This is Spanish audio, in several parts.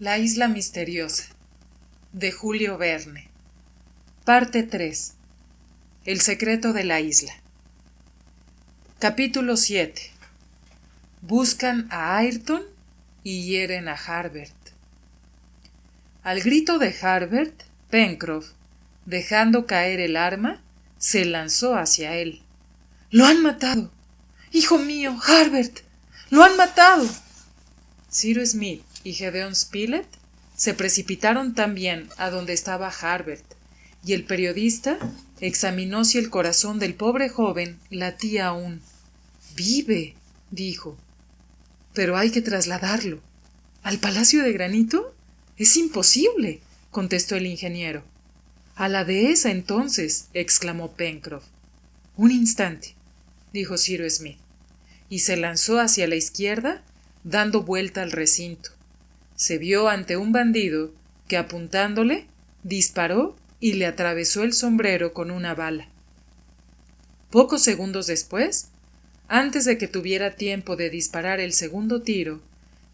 La isla misteriosa, de Julio Verne. Parte 3. El secreto de la isla. Capítulo 7. Buscan a Ayrton y hieren a Harbert. Al grito de Harbert, Pencroff, dejando caer el arma, se lanzó hacia él. ¡Lo han matado! ¡Hijo mío, Harbert! ¡Lo han matado! Cyrus Smith y Gédéon Spilett se precipitaron también a donde estaba Harbert, y el periodista examinó si el corazón del pobre joven latía aún. «Vive», dijo. «Pero hay que trasladarlo. ¿Al Palacio de Granito? Es imposible», contestó el ingeniero. «A la dehesa, entonces», exclamó Pencroff. «Un instante», dijo Cyrus Smith, y se lanzó hacia la izquierda, dando vuelta al recinto. Se vio ante un bandido que, apuntándole, disparó y le atravesó el sombrero con una bala. Pocos segundos después, antes de que tuviera tiempo de disparar el segundo tiro,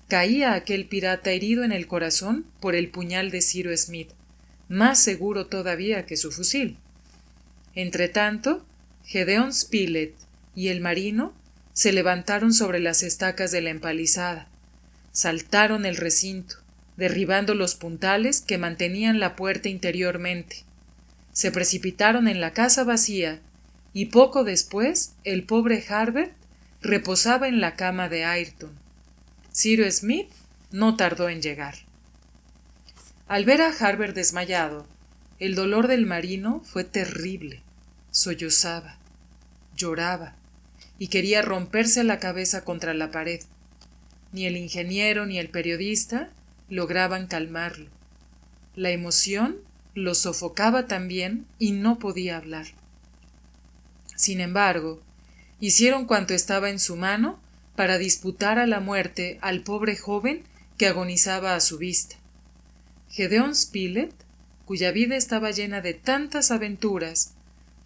caía aquel pirata herido en el corazón por el puñal de Cyrus Smith, más seguro todavía que su fusil. Entretanto, Gédéon Spilett y el marino se levantaron sobre las estacas de la empalizada, saltaron el recinto, derribando los puntales que mantenían la puerta interiormente. Se precipitaron en la casa vacía y poco después el pobre Harbert reposaba en la cama de Ayrton. Cyrus Smith no tardó en llegar. Al ver a Harbert desmayado, el dolor del marino fue terrible. Sollozaba, lloraba y quería romperse la cabeza contra la pared. Ni el ingeniero ni el periodista lograban calmarlo. La emoción lo sofocaba también y no podía hablar. Sin embargo, hicieron cuanto estaba en su mano para disputar a la muerte al pobre joven que agonizaba a su vista. Gédéon Spilett, cuya vida estaba llena de tantas aventuras,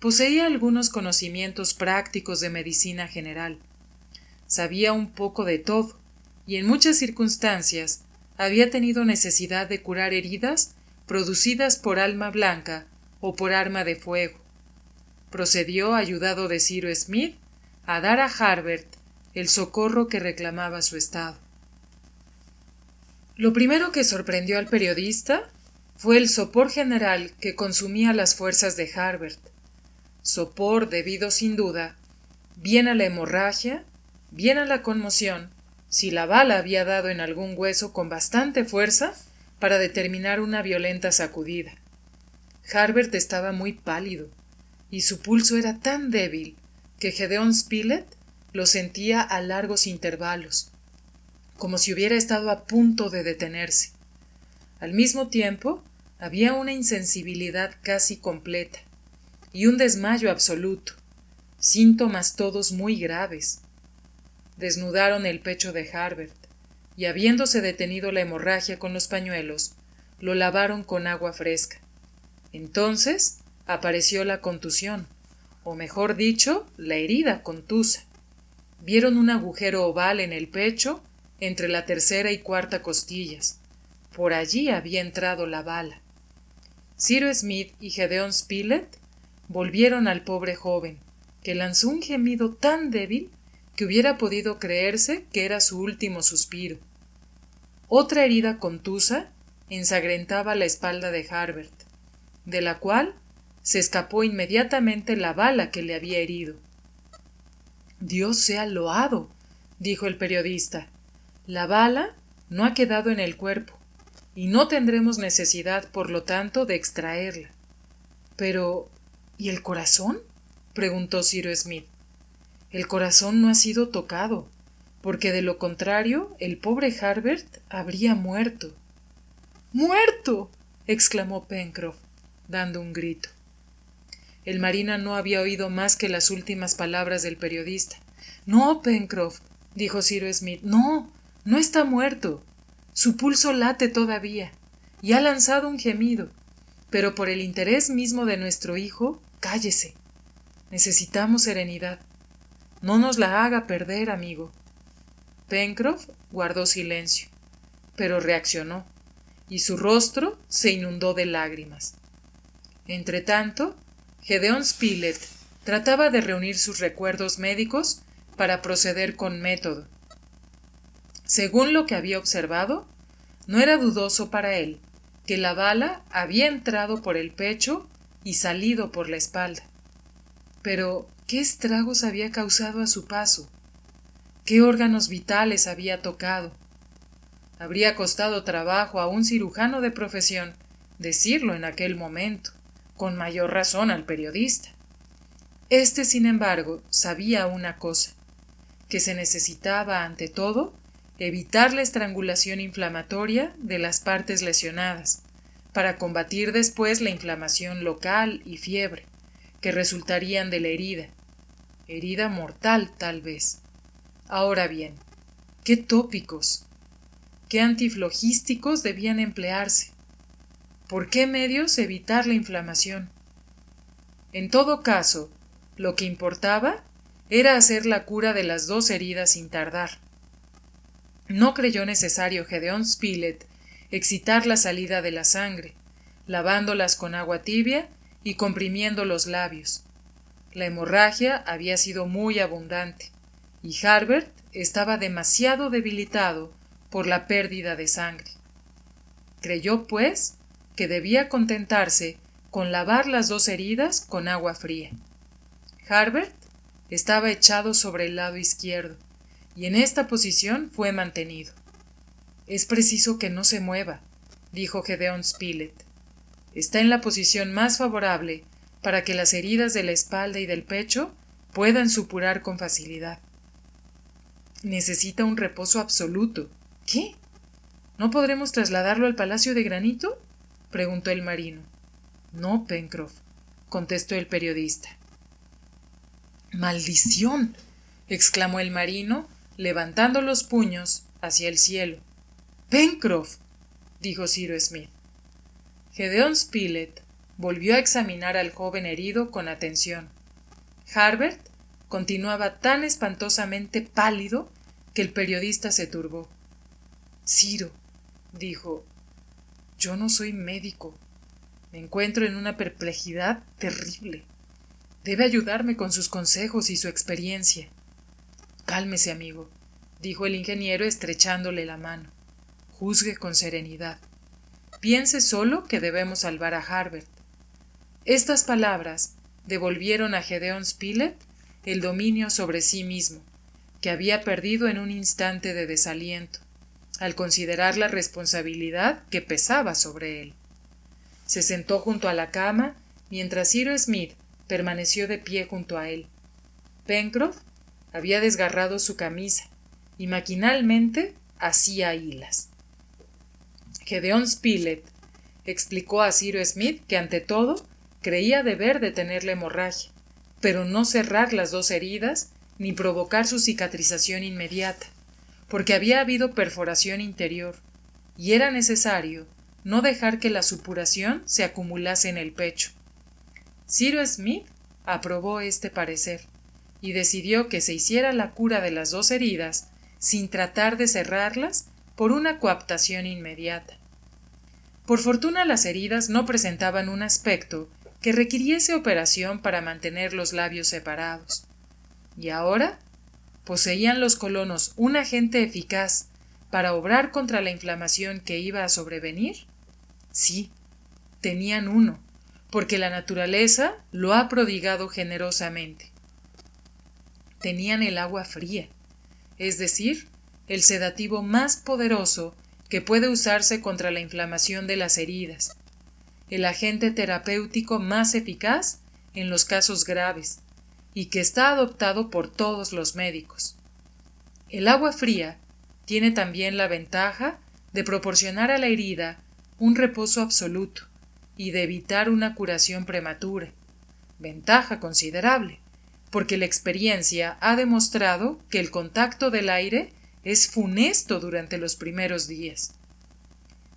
poseía algunos conocimientos prácticos de medicina general. Sabía un poco de todo, y en muchas circunstancias había tenido necesidad de curar heridas producidas por alma blanca o por arma de fuego. Procedió, ayudado de Cyrus Smith, a dar a Harbert el socorro que reclamaba su estado. Lo primero que sorprendió al periodista fue el sopor general que consumía las fuerzas de Harbert. Sopor debido, sin duda, bien a la hemorragia, bien a la conmoción, si la bala había dado en algún hueso con bastante fuerza para determinar una violenta sacudida. Harbert estaba muy pálido, y su pulso era tan débil que Gédéon Spilett lo sentía a largos intervalos, como si hubiera estado a punto de detenerse. Al mismo tiempo, había una insensibilidad casi completa y un desmayo absoluto, síntomas todos muy graves. Desnudaron el pecho de Harbert, y habiéndose detenido la hemorragia con los pañuelos, lo lavaron con agua fresca. Entonces apareció la contusión, o mejor dicho, la herida contusa. Vieron un agujero oval en el pecho, entre la tercera y cuarta costillas. Por allí había entrado la bala. Cyrus Smith y Gédéon Spilett volvieron al pobre joven, que lanzó un gemido tan débil que hubiera podido creerse que era su último suspiro. Otra herida contusa ensangrentaba la espalda de Harbert, de la cual se escapó inmediatamente la bala que le había herido. «Dios sea loado», dijo el periodista. «La bala no ha quedado en el cuerpo, y no tendremos necesidad, por lo tanto, de extraerla». «Pero, ¿y el corazón?», preguntó Cyrus Smith. «El corazón no ha sido tocado, porque de lo contrario el pobre Harbert habría muerto». «¡Muerto!», exclamó Pencroff, dando un grito. El marino no había oído más que las últimas palabras del periodista. «No, Pencroff», dijo Cyrus Smith, «no está muerto. Su pulso late todavía, y ha lanzado un gemido, pero por el interés mismo de nuestro hijo, cállese. Necesitamos serenidad. No nos la haga perder, amigo». Pencroff guardó silencio, pero reaccionó. y su rostro se inundó de lágrimas. Entretanto, Gedeón Spilett trataba de reunir sus recuerdos médicos para proceder con método. Según lo que había observado, no era dudoso para él que la bala había entrado por el pecho y salido por la espalda. Pero, ¿qué estragos había causado a su paso? ¿Qué órganos vitales había tocado? Habría costado trabajo a un cirujano de profesión decirlo en aquel momento, con mayor razón al periodista. Este, sin embargo, sabía una cosa, que se necesitaba, ante todo, evitar la estrangulación inflamatoria de las partes lesionadas, para combatir después la inflamación local y fiebre, que resultarían de la herida mortal tal vez. Ahora bien, ¿qué tópicos? ¿Qué antiflogísticos debían emplearse? ¿Por qué medios evitar la inflamación? En todo caso, lo que importaba era hacer la cura de las dos heridas sin tardar. No creyó necesario Gedeón Spilett excitar la salida de la sangre, lavándolas con agua tibia y comprimiendo los labios. La hemorragia había sido muy abundante, y Harbert estaba demasiado debilitado por la pérdida de sangre. Creyó, pues, que debía contentarse con lavar las dos heridas con agua fría. Harbert estaba echado sobre el lado izquierdo, y en esta posición fue mantenido. «Es preciso que no se mueva», dijo Gedeón Spilett. «Está en la posición más favorable para que las heridas de la espalda y del pecho puedan supurar con facilidad. Necesita un reposo absoluto». «¿Qué? ¿No podremos trasladarlo al Palacio de Granito?», preguntó el marino. «No, Pencroff», contestó el periodista. «¡Maldición!», exclamó el marino, levantando los puños hacia el cielo. «¡Pencroff!», dijo Cyrus Smith. Gedeón Spilett volvió a examinar al joven herido con atención. Harbert continuaba tan espantosamente pálido que el periodista se turbó. «Ciro», dijo, «yo no soy médico. Me encuentro en una perplejidad terrible. Debe ayudarme con sus consejos y su experiencia». «Cálmese, amigo», dijo el ingeniero estrechándole la mano. «Juzgue con serenidad. Piense solo que debemos salvar a Harbert». Estas palabras devolvieron a Gedeón Spilett el dominio sobre sí mismo, que había perdido en un instante de desaliento, al considerar la responsabilidad que pesaba sobre él. Se sentó junto a la cama, mientras Cyrus Smith permaneció de pie junto a él. Pencroff había desgarrado su camisa y maquinalmente hacía hilas. Gedeón Spilett explicó a Cyrus Smith que ante todo creía deber detener la hemorragia, pero no cerrar las dos heridas ni provocar su cicatrización inmediata, porque había habido perforación interior y era necesario no dejar que la supuración se acumulase en el pecho. Cyrus Smith aprobó este parecer y decidió que se hiciera la cura de las dos heridas sin tratar de cerrarlas por una coaptación inmediata. Por fortuna las heridas no presentaban un aspecto que requiriese operación para mantener los labios separados. Y ahora, ¿poseían los colonos un agente eficaz para obrar contra la inflamación que iba a sobrevenir? Sí, tenían uno, porque la naturaleza lo ha prodigado generosamente. Tenían el agua fría, es decir, el sedativo más poderoso que puede usarse contra la inflamación de las heridas, el agente terapéutico más eficaz en los casos graves y que está adoptado por todos los médicos. El agua fría tiene también la ventaja de proporcionar a la herida un reposo absoluto y de evitar una curación prematura, ventaja considerable, porque la experiencia ha demostrado que el contacto del aire es funesto durante los primeros días.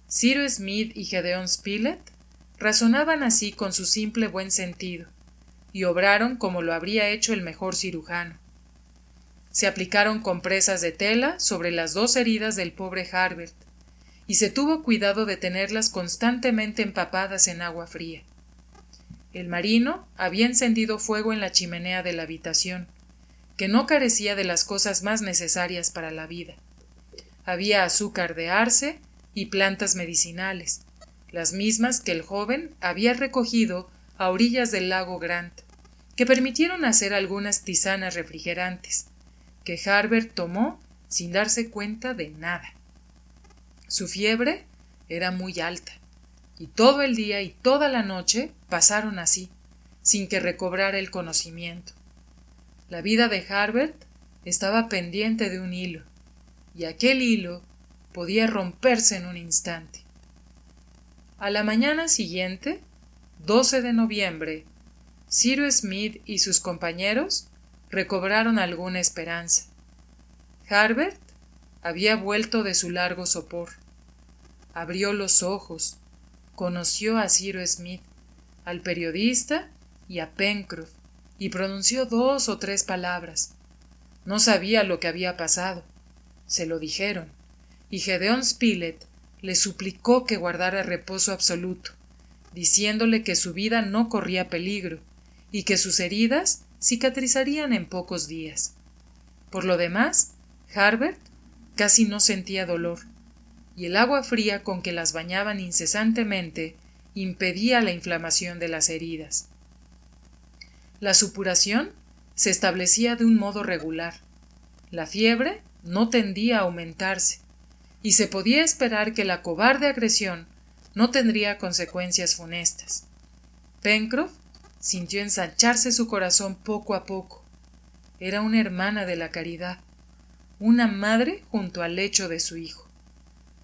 Cyrus Smith y Gedeón Spilett razonaban así con su simple buen sentido, y obraron como lo habría hecho el mejor cirujano. Se aplicaron compresas de tela sobre las dos heridas del pobre Harbert, y se tuvo cuidado de tenerlas constantemente empapadas en agua fría. El marino había encendido fuego en la chimenea de la habitación, que no carecía de las cosas más necesarias para la vida. Había azúcar de arce y plantas medicinales, las mismas que el joven había recogido a orillas del lago Grant, que permitieron hacer algunas tisanas refrigerantes, que Harbert tomó sin darse cuenta de nada. Su fiebre era muy alta, y todo el día y toda la noche pasaron así, sin que recobrara el conocimiento. La vida de Harbert estaba pendiente de un hilo, y aquel hilo podía romperse en un instante. A la mañana siguiente, 12 de noviembre, Cyrus Smith y sus compañeros recobraron alguna esperanza. Harbert había vuelto de su largo sopor. Abrió los ojos, conoció a Cyrus Smith, al periodista y a Pencroff, y pronunció 2 o 3 palabras. No sabía lo que había pasado. Se lo dijeron, y Gédéon Spilett le suplicó que guardara reposo absoluto, diciéndole que su vida no corría peligro y que sus heridas cicatrizarían en pocos días. Por lo demás, Harbert casi no sentía dolor, y el agua fría con que las bañaban incesantemente impedía la inflamación de las heridas. La supuración se establecía de un modo regular. La fiebre no tendía a aumentarse, y se podía esperar que la cobarde agresión no tendría consecuencias funestas. Pencroff sintió ensancharse su corazón poco a poco. Era una hermana de la caridad, una madre junto al lecho de su hijo.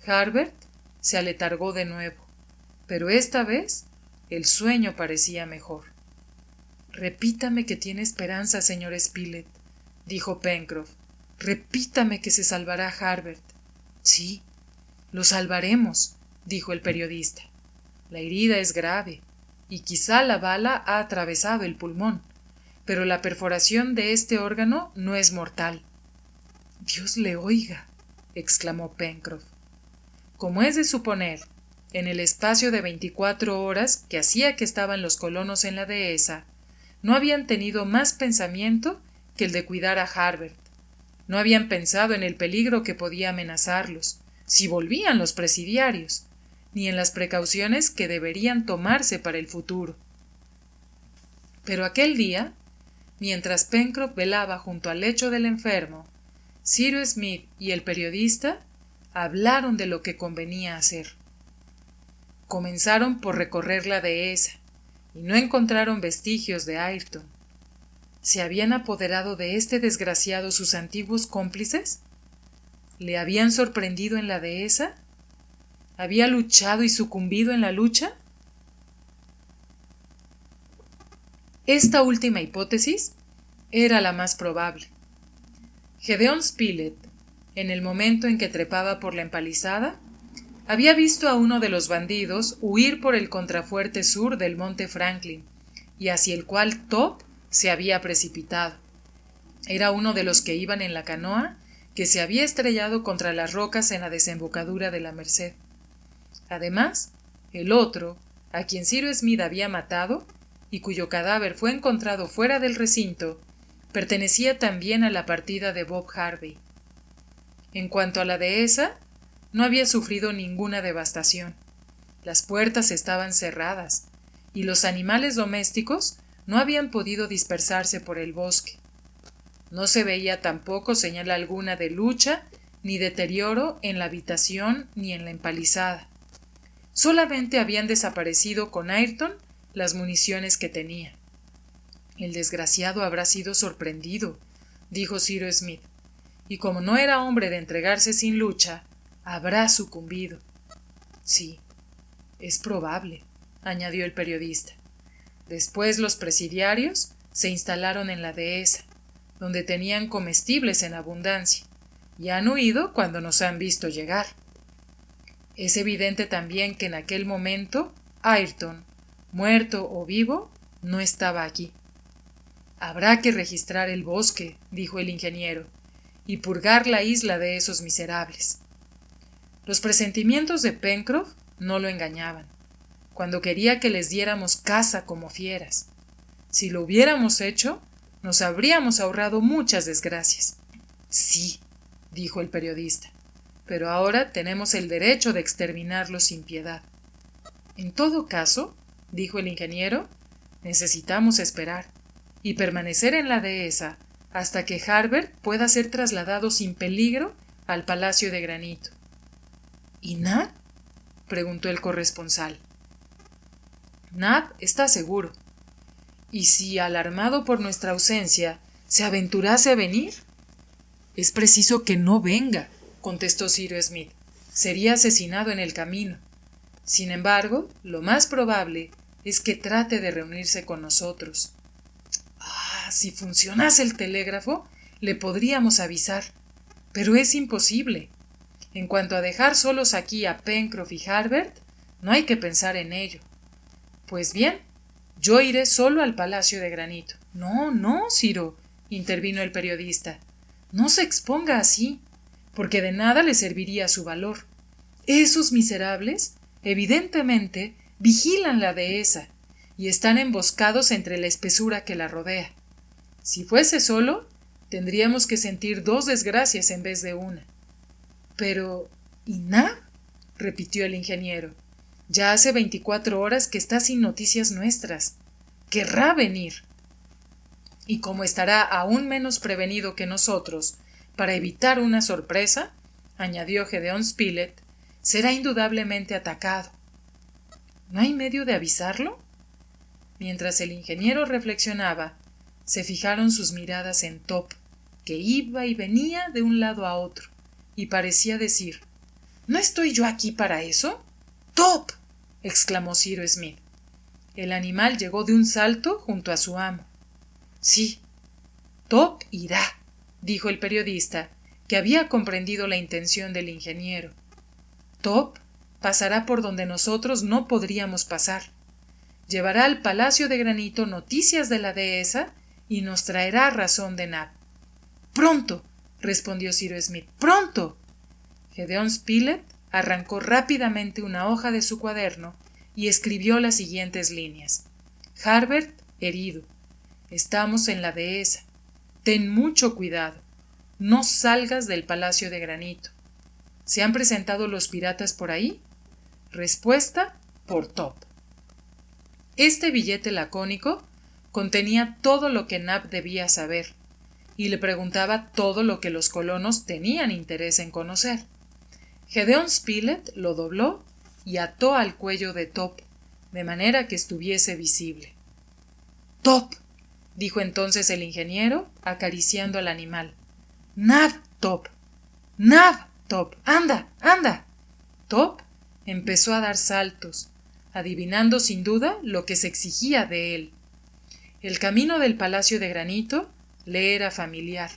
Harbert se aletargó de nuevo, pero esta vez el sueño parecía mejor. «Repítame que tiene esperanza, señor Spilett», dijo Pencroff. «Repítame que se salvará Harbert». «Sí, lo salvaremos», dijo el periodista. «La herida es grave, y quizá la bala ha atravesado el pulmón, pero la perforación de este órgano no es mortal». «Dios le oiga», exclamó Pencroff. Como es de suponer, en el espacio de 24 horas que hacía que estaban los colonos en la dehesa, no habían tenido más pensamiento que el de cuidar a Harbert. No habían pensado en el peligro que podía amenazarlos, si volvían los presidiarios, ni en las precauciones que deberían tomarse para el futuro. Pero aquel día, mientras Pencroff velaba junto al lecho del enfermo, Cyrus Smith y el periodista hablaron de lo que convenía hacer. Comenzaron por recorrer la dehesa, y no encontraron vestigios de Ayrton. ¿Se habían apoderado de este desgraciado sus antiguos cómplices? ¿Le habían sorprendido en la dehesa? ¿Había luchado y sucumbido en la lucha? Esta última hipótesis era la más probable. Gédéon Spilett, en el momento en que trepaba por la empalizada, había visto a uno de los bandidos huir por el contrafuerte sur del monte Franklin, y hacia el cual Top se había precipitado. Era uno de los que iban en la canoa que se había estrellado contra las rocas en la desembocadura de la Merced. Además, el otro, a quien Cyrus Smith había matado, y cuyo cadáver fue encontrado fuera del recinto, pertenecía también a la partida de Bob Harvey. En cuanto a la dehesa, no había sufrido ninguna devastación. Las puertas estaban cerradas, y los animales domésticos no habían podido dispersarse por el bosque. No se veía tampoco señal alguna de lucha ni deterioro en la habitación ni en la empalizada. Solamente habían desaparecido con Ayrton las municiones que tenía. «El desgraciado habrá sido sorprendido», dijo Cyrus Smith, «y como no era hombre de entregarse sin lucha, habrá sucumbido». «Sí, es probable», añadió el periodista. Después los presidiarios se instalaron en la dehesa, donde tenían comestibles en abundancia, y han huido cuando nos han visto llegar. Es evidente también que en aquel momento Ayrton, muerto o vivo, no estaba aquí. «Habrá que registrar el bosque», dijo el ingeniero, «y purgar la isla de esos miserables». Los presentimientos de Pencroff no lo engañaban, cuando quería que les diéramos caza como fieras. Si lo hubiéramos hecho, nos habríamos ahorrado muchas desgracias. Sí, dijo el periodista, pero ahora tenemos el derecho de exterminarlos sin piedad. En todo caso, dijo el ingeniero, necesitamos esperar y permanecer en la dehesa hasta que Harbert pueda ser trasladado sin peligro al Palacio de Granito. ¿Y Nab? Preguntó el corresponsal. Nab está seguro. ¿Y si, alarmado por nuestra ausencia, se aventurase a venir? Es preciso que no venga, contestó Cyrus Smith. Sería asesinado en el camino. Sin embargo, lo más probable es que trate de reunirse con nosotros. Si funcionase el telégrafo, le podríamos avisar, pero es imposible. En cuanto a dejar solos aquí a Pencroff y Harbert, no hay que pensar en ello. Pues bien, yo iré solo al Palacio de Granito. No, no, Ciro, intervino el periodista. No se exponga así, porque de nada le serviría su valor. Esos miserables, evidentemente, vigilan la dehesa y están emboscados entre la espesura que la rodea. Si fuese solo, tendríamos que sentir 2 desgracias en vez de una. Pero, ¿y Nab? Repitió el ingeniero. Ya hace 24 horas que está sin noticias nuestras. Querrá venir. Y como estará aún menos prevenido que nosotros para evitar una sorpresa, añadió Gedeón Spilett, será indudablemente atacado. ¿No hay medio de avisarlo? Mientras el ingeniero reflexionaba, se fijaron sus miradas en Top, que iba y venía de un lado a otro, y parecía decir: ¿No estoy yo aquí para eso? ¡Top! Exclamó Cyrus Smith. El animal llegó de un salto junto a su amo. Sí, Top irá, dijo el periodista, que había comprendido la intención del ingeniero. Top pasará por donde nosotros no podríamos pasar. Llevará al Palacio de Granito noticias de la dehesa y nos traerá razón de Nab. ¡Pronto!, respondió Cyrus Smith. ¡Pronto! Gedeón Spilett arrancó rápidamente una hoja de su cuaderno y escribió las siguientes líneas. Harbert herido. Estamos en la dehesa. Ten mucho cuidado. No salgas del Palacio de Granito. ¿Se han presentado los piratas por ahí? Respuesta por Top. Este billete lacónico contenía todo lo que Nab debía saber y le preguntaba todo lo que los colonos tenían interés en conocer. Gedeón Spilett lo dobló y ató al cuello de Top, de manera que estuviese visible. «Top», dijo entonces el ingeniero, acariciando al animal. «Nab, Top. Nab, Top. Anda, anda». Top empezó a dar saltos, adivinando sin duda lo que se exigía de él. El camino del Palacio de Granito le era familiar.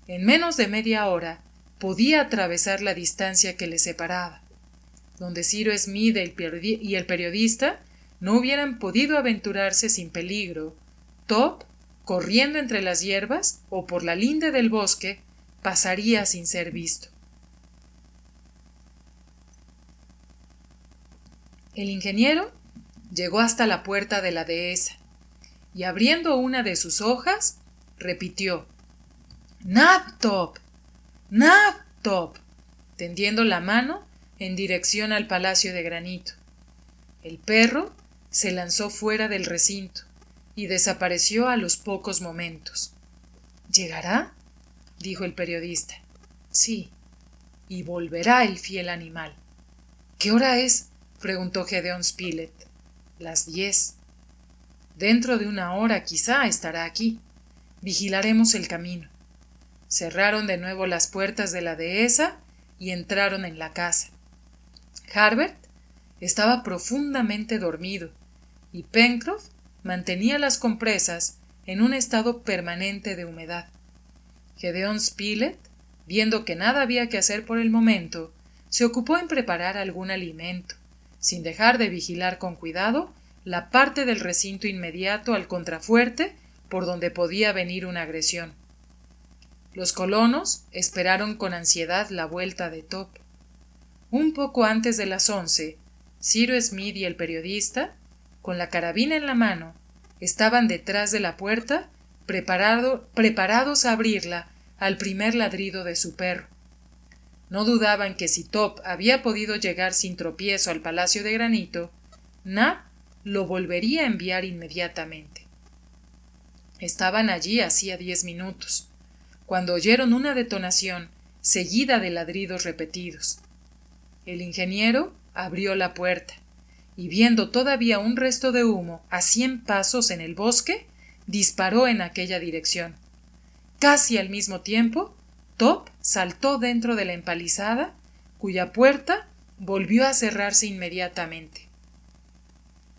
En menos de media hora podía atravesar la distancia que le separaba. Donde Cyrus Smith y el periodista no hubieran podido aventurarse sin peligro, Top, corriendo entre las hierbas o por la linde del bosque, pasaría sin ser visto. El ingeniero llegó hasta la puerta de la dehesa y abriendo una de sus hojas, repitió: «Nab, Top. Nab, Top», tendiendo la mano en dirección al Palacio de Granito. El perro se lanzó fuera del recinto y desapareció a los pocos momentos. «¿Llegará?», dijo el periodista. «Sí, y volverá el fiel animal». «¿Qué hora es?», preguntó Gedeón Spilett. «Las 10. Dentro de una hora quizá estará aquí. Vigilaremos el camino». Cerraron de nuevo las puertas de la dehesa y entraron en la casa. Harbert estaba profundamente dormido y Pencroff mantenía las compresas en un estado permanente de humedad. Gedeón Spilett, viendo que nada había que hacer por el momento, se ocupó en preparar algún alimento, sin dejar de vigilar con cuidado la parte del recinto inmediato al contrafuerte por donde podía venir una agresión. Los colonos esperaron con ansiedad la vuelta de Top. Un poco antes de las 11, Cyrus Smith y el periodista, con la carabina en la mano, estaban detrás de la puerta, preparados a abrirla al primer ladrido de su perro. No dudaban que si Top había podido llegar sin tropiezo al Palacio de Granito, Nab lo volvería a enviar inmediatamente. Estaban allí hacía 10 minutos, cuando oyeron una detonación seguida de ladridos repetidos. El ingeniero abrió la puerta y, viendo todavía un resto de humo a 100 pasos en el bosque, disparó en aquella dirección. Casi al mismo tiempo, Top saltó dentro de la empalizada, cuya puerta volvió a cerrarse inmediatamente.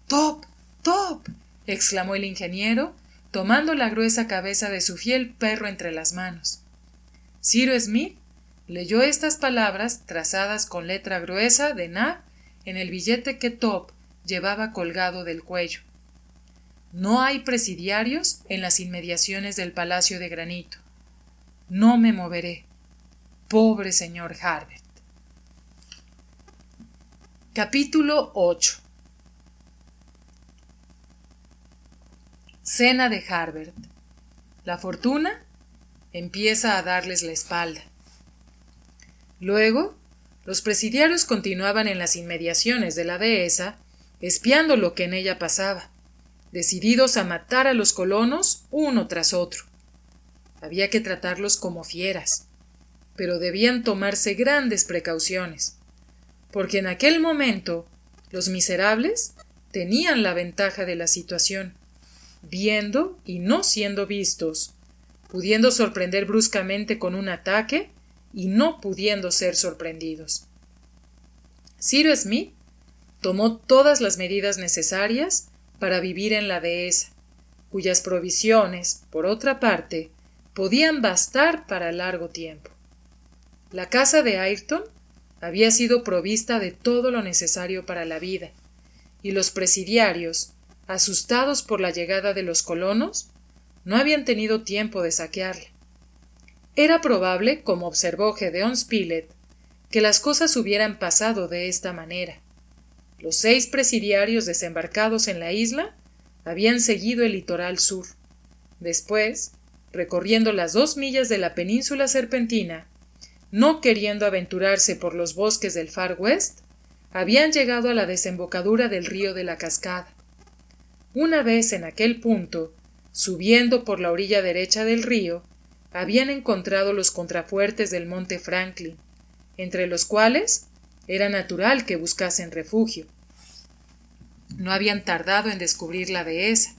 ¡Top! ¡Top!, exclamó el ingeniero, tomando la gruesa cabeza de su fiel perro entre las manos. Cyrus Smith leyó estas palabras trazadas con letra gruesa de Nab en el billete que Top llevaba colgado del cuello. No hay presidiarios en las inmediaciones del Palacio de Granito. No me moveré. Pobre señor Harbert. Capítulo 8. Cena de Harbert. La fortuna empieza a darles la espalda. Luego, los presidiarios continuaban en las inmediaciones de la dehesa, espiando lo que en ella pasaba, decididos a matar a los colonos uno tras otro. Había que tratarlos como fieras, pero debían tomarse grandes precauciones, porque en aquel momento los miserables tenían la ventaja de la situación, viendo y no siendo vistos, pudiendo sorprender bruscamente con un ataque y no pudiendo ser sorprendidos. Cyrus Smith tomó todas las medidas necesarias para vivir en la dehesa, cuyas provisiones, por otra parte, podían bastar para largo tiempo. La casa de Ayrton había sido provista de todo lo necesario para la vida, y los presidiarios, asustados por la llegada de los colonos, no habían tenido tiempo de saquearla. Era probable, como observó Gédéon Spilett, que las cosas hubieran pasado de esta manera. Los 6 presidiarios desembarcados en la isla habían seguido el litoral sur. Después, recorriendo las 2 millas de la península serpentina, no queriendo aventurarse por los bosques del Far West, habían llegado a la desembocadura del río de la Cascada. Una vez en aquel punto, subiendo por la orilla derecha del río, habían encontrado los contrafuertes del monte Franklin, entre los cuales era natural que buscasen refugio. No habían tardado en descubrir la dehesa,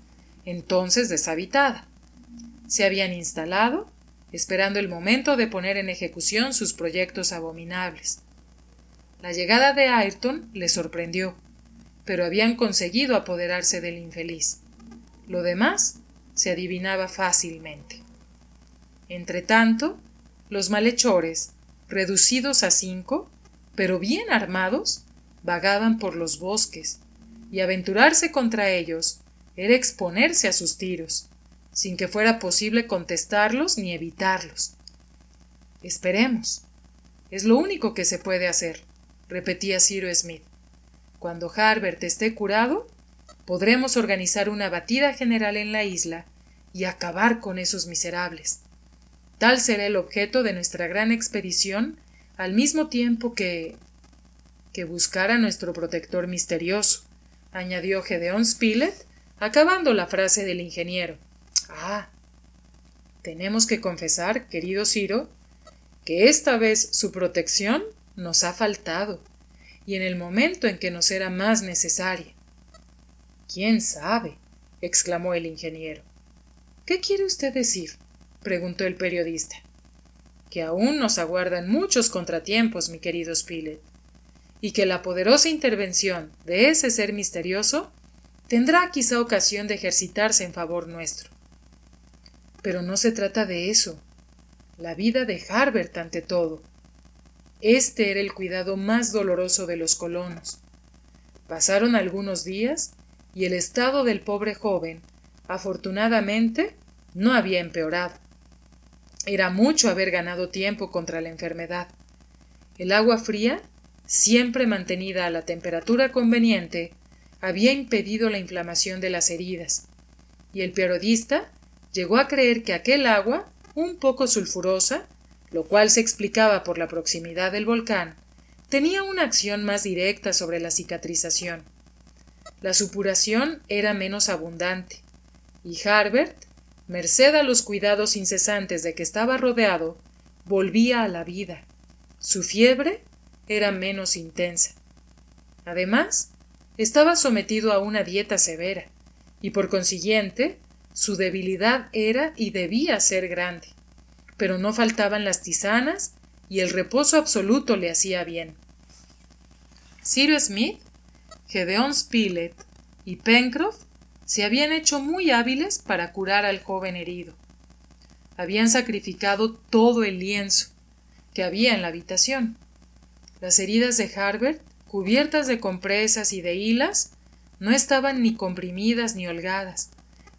entonces deshabitada. Se habían instalado, esperando el momento de poner en ejecución sus proyectos abominables. La llegada de Ayrton les sorprendió, pero habían conseguido apoderarse del infeliz. Lo demás se adivinaba fácilmente. Entretanto, los malhechores, reducidos a 5, pero bien armados, vagaban por los bosques, y aventurarse contra ellos era exponerse a sus tiros, sin que fuera posible contestarlos ni evitarlos. Esperemos. Es lo único que se puede hacer, repetía Cyrus Smith. Cuando Harbert esté curado, podremos organizar una batida general en la isla y acabar con esos miserables. Tal será el objeto de nuestra gran expedición, al mismo tiempo que buscar a nuestro protector misterioso, añadió Gédéon Spilett, acabando la frase del ingeniero. Tenemos que confesar, querido Ciro, que esta vez su protección nos ha faltado, y en el momento en que nos era más necesaria. ¿Quién sabe?, exclamó el ingeniero. ¿Qué quiere usted decir?, preguntó el periodista. Que aún nos aguardan muchos contratiempos, mi querido Spilett, y que la poderosa intervención de ese ser misterioso tendrá quizá ocasión de ejercitarse en favor nuestro. Pero no se trata de eso. La vida de Harbert ante todo. Este era el cuidado más doloroso de los colonos. Pasaron algunos días y el estado del pobre joven, afortunadamente, no había empeorado. Era mucho haber ganado tiempo contra la enfermedad. El agua fría siempre mantenida a la temperatura conveniente, había impedido la inflamación de las heridas, y el periodista llegó a creer que aquel agua, un poco sulfurosa, lo cual se explicaba por la proximidad del volcán, tenía una acción más directa sobre la cicatrización. La supuración era menos abundante, y Harbert, merced a los cuidados incesantes de que estaba rodeado, volvía a la vida. Su fiebre era menos intensa. Además, estaba sometido a una dieta severa, y por consiguiente, su debilidad era y debía ser grande, pero no faltaban las tisanas y el reposo absoluto le hacía bien. Cyrus Smith, Gedeon Spilett y Pencroff se habían hecho muy hábiles para curar al joven herido. Habían sacrificado todo el lienzo que había en la habitación. Las heridas de Harbert, cubiertas de compresas y de hilas, no estaban ni comprimidas ni holgadas,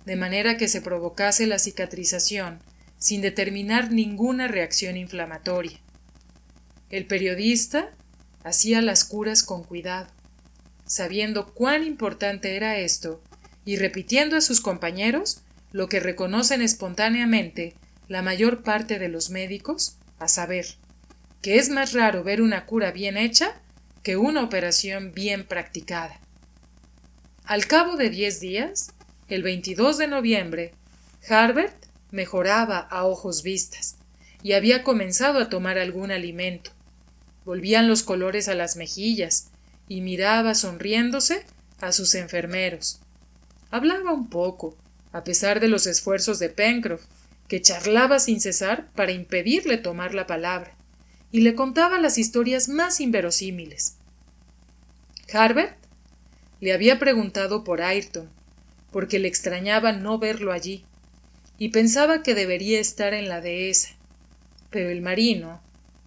de manera que se provocase la cicatrización sin determinar ninguna reacción inflamatoria. El periodista hacía las curas con cuidado, sabiendo cuán importante era esto y repitiendo a sus compañeros lo que reconocen espontáneamente la mayor parte de los médicos, a saber, que es más raro ver una cura bien hecha que una operación bien practicada. Al cabo de 10 días, el 22 de noviembre, Harbert mejoraba a ojos vistas y había comenzado a tomar algún alimento. Volvían los colores a las mejillas y miraba sonriéndose a sus enfermeros. Hablaba un poco, a pesar de los esfuerzos de Pencroff, que charlaba sin cesar para impedirle tomar la palabra, y le contaba las historias más inverosímiles. Harbert le había preguntado por Ayrton, porque le extrañaba no verlo allí, y pensaba que debería estar en la dehesa, pero el marino,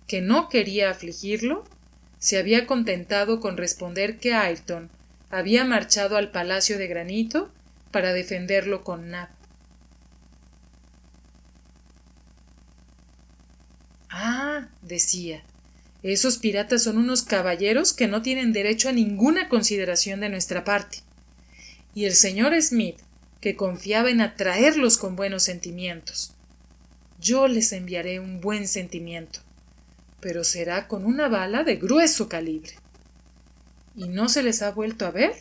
que no quería afligirlo, se había contentado con responder que Ayrton había marchado al Palacio de Granito para defenderlo con Nab. Ah, decía, esos piratas son unos caballeros que no tienen derecho a ninguna consideración de nuestra parte. Y el señor Smith, que confiaba en atraerlos con buenos sentimientos. Yo les enviaré un buen sentimiento, pero será con una bala de grueso calibre. ¿Y no se les ha vuelto a ver?,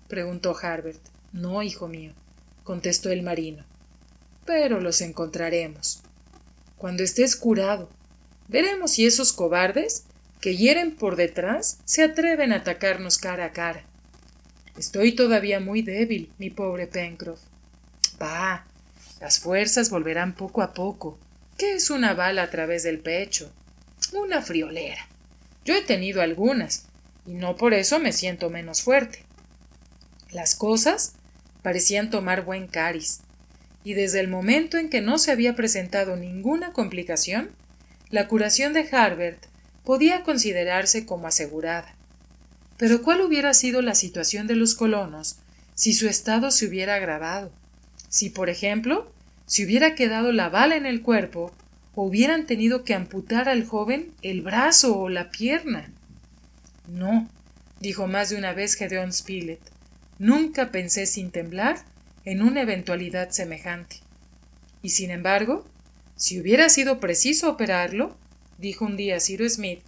preguntó Harbert. No, hijo mío, contestó el marino, pero los encontraremos. Cuando estés curado, veremos si esos cobardes, que hieren por detrás, se atreven a atacarnos cara a cara. Estoy todavía muy débil, mi pobre Pencroff. Bah, las fuerzas volverán poco a poco. ¿Qué es una bala a través del pecho? Una friolera. Yo he tenido algunas, y no por eso me siento menos fuerte. Las cosas parecían tomar buen cariz, y desde el momento en que no se había presentado ninguna complicación, la curación de Harbert podía considerarse como asegurada. Pero ¿cuál hubiera sido la situación de los colonos si su estado se hubiera agravado? Si, por ejemplo, se hubiera quedado la bala en el cuerpo o hubieran tenido que amputar al joven el brazo o la pierna. No, dijo más de una vez Gedeon Spilett, nunca pensé sin temblar en una eventualidad semejante. Y sin embargo, si hubiera sido preciso operarlo, dijo un día Cyrus Smith,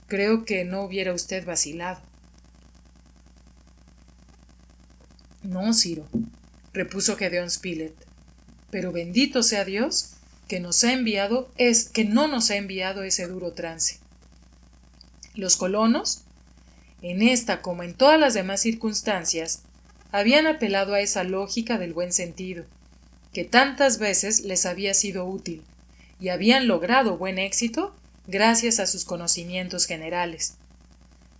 creo que no hubiera usted vacilado. No, Ciro, repuso Gedeon Spilett, pero bendito sea Dios que no nos ha enviado ese duro trance. Los colonos, en esta como en todas las demás circunstancias, habían apelado a esa lógica del buen sentido, que tantas veces les había sido útil, y habían logrado buen éxito gracias a sus conocimientos generales.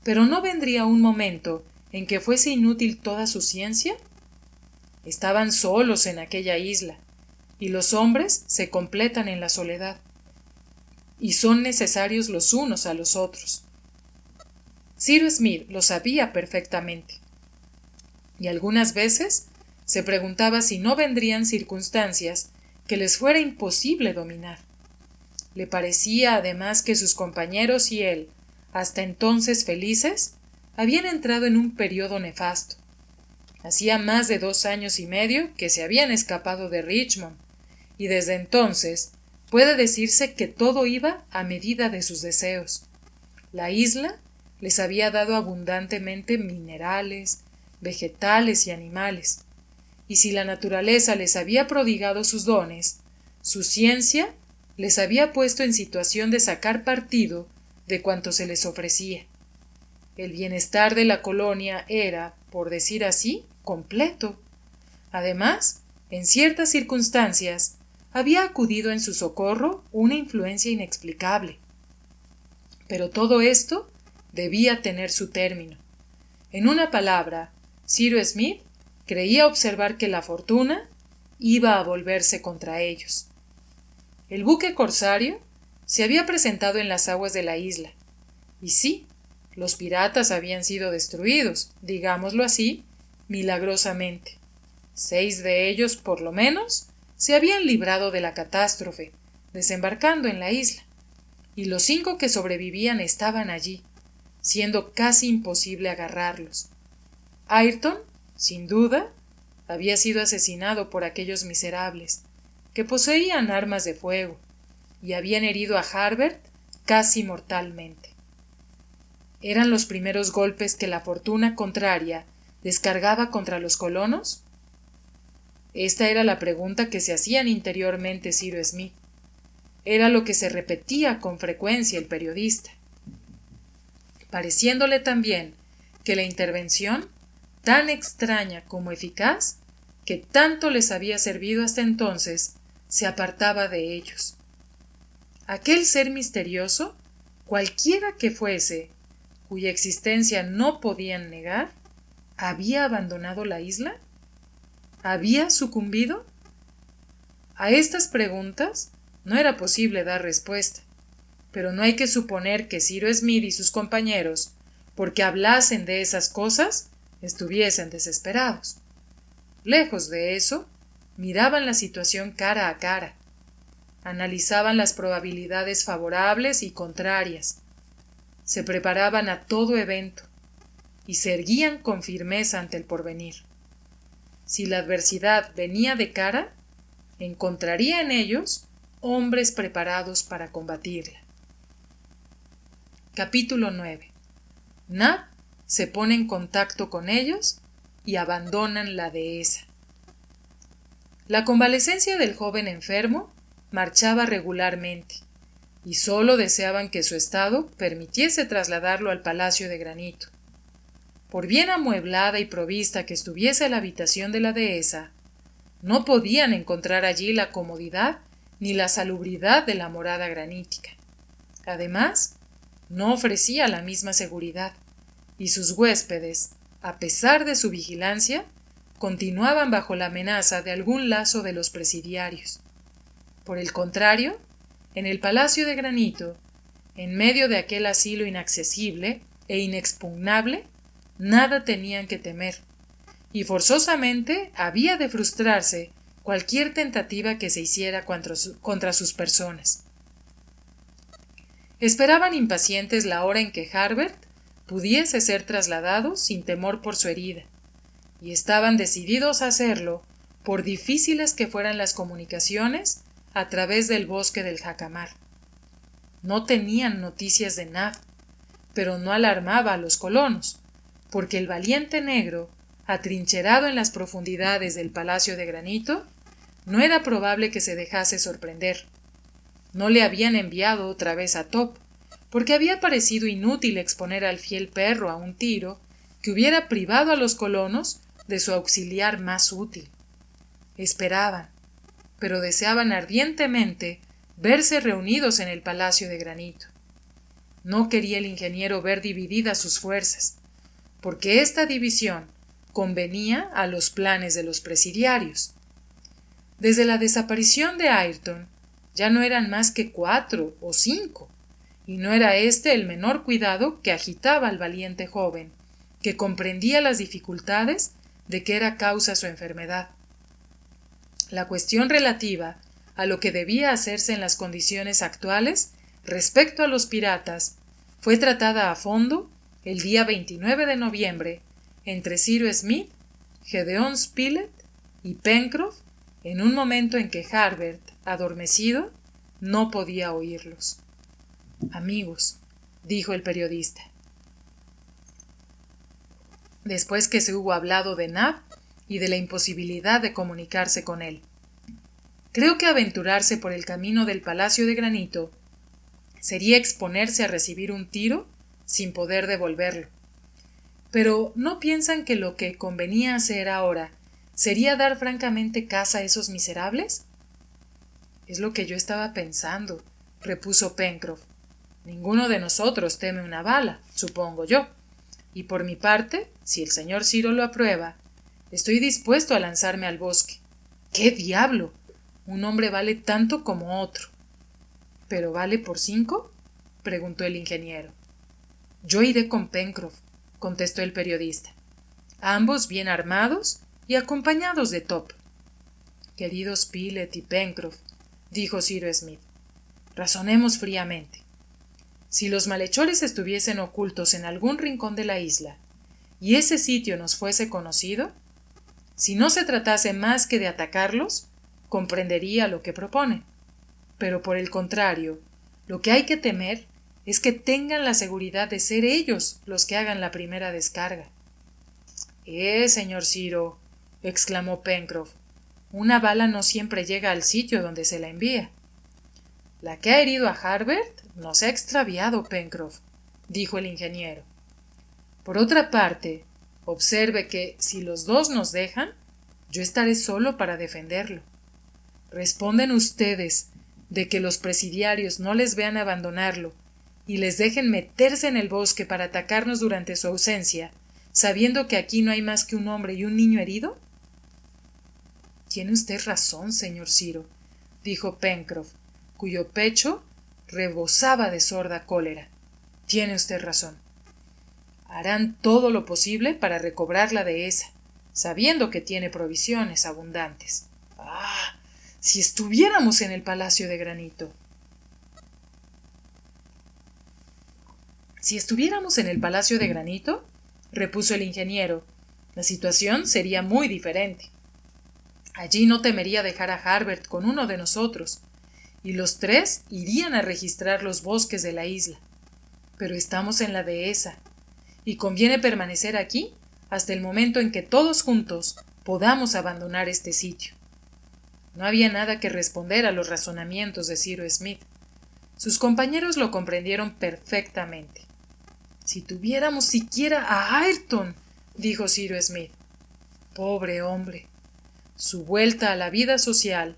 ¿Pero no vendría un momento en que fuese inútil toda su ciencia? Estaban solos en aquella isla, y los hombres se completan en la soledad, y son necesarios los unos a los otros. Cyrus Smith lo sabía perfectamente, y algunas veces se preguntaba si no vendrían circunstancias que les fuera imposible dominar. Le parecía además que sus compañeros y él hasta entonces felices, habían entrado en un periodo nefasto. Hacía más de 2 años y medio que se habían escapado de Richmond, y desde entonces puede decirse que todo iba a medida de sus deseos. La isla les había dado abundantemente minerales, vegetales y animales, y si la naturaleza les había prodigado sus dones, su ciencia les había puesto en situación de sacar partido de cuanto se les ofrecía. El bienestar de la colonia era, por decir así, completo. Además, en ciertas circunstancias, había acudido en su socorro una influencia inexplicable. Pero todo esto debía tener su término. En una palabra, Cyrus Smith creía observar que la fortuna iba a volverse contra ellos. El buque corsario se había presentado en las aguas de la isla, y sí, los piratas habían sido destruidos, digámoslo así, milagrosamente. 6 de ellos, por lo menos, se habían librado de la catástrofe, desembarcando en la isla, y los 5 que sobrevivían estaban allí, siendo casi imposible agarrarlos. Ayrton, sin duda, había sido asesinado por aquellos miserables, que poseían armas de fuego, y habían herido a Harbert casi mortalmente. ¿Eran los primeros golpes que la fortuna contraria descargaba contra los colonos? Esta era la pregunta que se hacían interiormente Cyrus Smith. Era lo que se repetía con frecuencia el periodista, pareciéndole también que la intervención, tan extraña como eficaz, que tanto les había servido hasta entonces, se apartaba de ellos. Aquel ser misterioso, cualquiera que fuese, cuya existencia no podían negar, ¿había abandonado la isla? ¿Había sucumbido? A estas preguntas no era posible dar respuesta, pero no hay que suponer que Cyrus Smith y sus compañeros, porque hablasen de esas cosas, estuviesen desesperados. Lejos de eso, miraban la situación cara a cara, analizaban las probabilidades favorables y contrarias, se preparaban a todo evento y se erguían con firmeza ante el porvenir. Si la adversidad venía de cara, encontraría en ellos hombres preparados para combatirla. Capítulo 9. Nab se pone en contacto con ellos y abandonan la dehesa. La convalecencia del joven enfermo marchaba regularmente, y sólo deseaban que su estado permitiese trasladarlo al Palacio de Granito. Por bien amueblada y provista que estuviese la habitación de la dehesa, no podían encontrar allí la comodidad ni la salubridad de la morada granítica. Además, no ofrecía la misma seguridad, y sus huéspedes, a pesar de su vigilancia, continuaban bajo la amenaza de algún lazo de los presidiarios. Por el contrario, en el Palacio de Granito, en medio de aquel asilo inaccesible e inexpugnable, nada tenían que temer, y forzosamente había de frustrarse cualquier tentativa que se hiciera contra sus personas. Esperaban impacientes la hora en que Harbert pudiese ser trasladado sin temor por su herida, y estaban decididos a hacerlo, por difíciles que fueran las comunicaciones a través del bosque del jacamar. No tenían noticias de Nab, pero no alarmaba a los colonos, porque el valiente negro, atrincherado en las profundidades del Palacio de Granito, no era probable que se dejase sorprender. No le habían enviado otra vez a Top, porque había parecido inútil exponer al fiel perro a un tiro que hubiera privado a los colonos de su auxiliar más útil. Esperaban, pero deseaban ardientemente verse reunidos en el Palacio de Granito. No quería el ingeniero ver divididas sus fuerzas, porque esta división convenía a los planes de los presidiarios. Desde la desaparición de Ayrton ya no eran más que 4 o 5, y no era este el menor cuidado que agitaba al valiente joven, que comprendía las dificultades de que era causa su enfermedad. La cuestión relativa a lo que debía hacerse en las condiciones actuales respecto a los piratas fue tratada a fondo el día 29 de noviembre entre Cyrus Smith, Gedeón Spilett y Pencroff en un momento en que Harbert, adormecido, no podía oírlos. «Amigos», dijo el periodista, después que se hubo hablado de Nab y de la imposibilidad de comunicarse con él, «creo que aventurarse por el camino del Palacio de Granito sería exponerse a recibir un tiro sin poder devolverlo. Pero ¿no piensan que lo que convenía hacer ahora sería dar francamente caza a esos miserables?» «Es lo que yo estaba pensando», repuso Pencroff. «Ninguno de nosotros teme una bala, supongo yo, y por mi parte, si el señor Ciro lo aprueba, estoy dispuesto a lanzarme al bosque. ¡Qué diablo! Un hombre vale tanto como otro». «¿Pero vale por 5?» preguntó el ingeniero. «Yo iré con Pencroff», contestó el periodista, «ambos bien armados y acompañados de Top». «Queridos Spilett y Pencroff», dijo Cyrus Smith, «razonemos fríamente. Si los malhechores estuviesen ocultos en algún rincón de la isla y ese sitio nos fuese conocido, si no se tratase más que de atacarlos, comprendería lo que proponen. Pero por el contrario, lo que hay que temer es que tengan la seguridad de ser ellos los que hagan la primera descarga». Señor Ciro», exclamó Pencroff, «una bala no siempre llega al sitio donde se la envía». «La que ha herido a Harbert no se ha extraviado, Pencroff», dijo el ingeniero. «Por otra parte, observe que, si los dos nos dejan, yo estaré solo para defenderlo. ¿Responden ustedes de que los presidiarios no les vean abandonarlo y les dejen meterse en el bosque para atacarnos durante su ausencia, sabiendo que aquí no hay más que un hombre y un niño herido?» «Tiene usted razón, señor Ciro», dijo Pencroff, cuyo pecho rebosaba de sorda cólera. «Tiene usted razón. Harán todo lo posible para recobrar la dehesa, sabiendo que tiene provisiones abundantes. ¡Ah! Si estuviéramos en el Palacio de Granito». «Si estuviéramos en el Palacio de Granito», repuso el ingeniero, «la situación sería muy diferente. Allí no temería dejar a Harbert con uno de nosotros, y los tres irían a registrar los bosques de la isla. Pero estamos en la dehesa, y conviene permanecer aquí hasta el momento en que todos juntos podamos abandonar este sitio». No había nada que responder a los razonamientos de Cyrus Smith. Sus compañeros lo comprendieron perfectamente. «Si tuviéramos siquiera a Ayrton», dijo Cyrus Smith. «Pobre hombre. Su vuelta a la vida social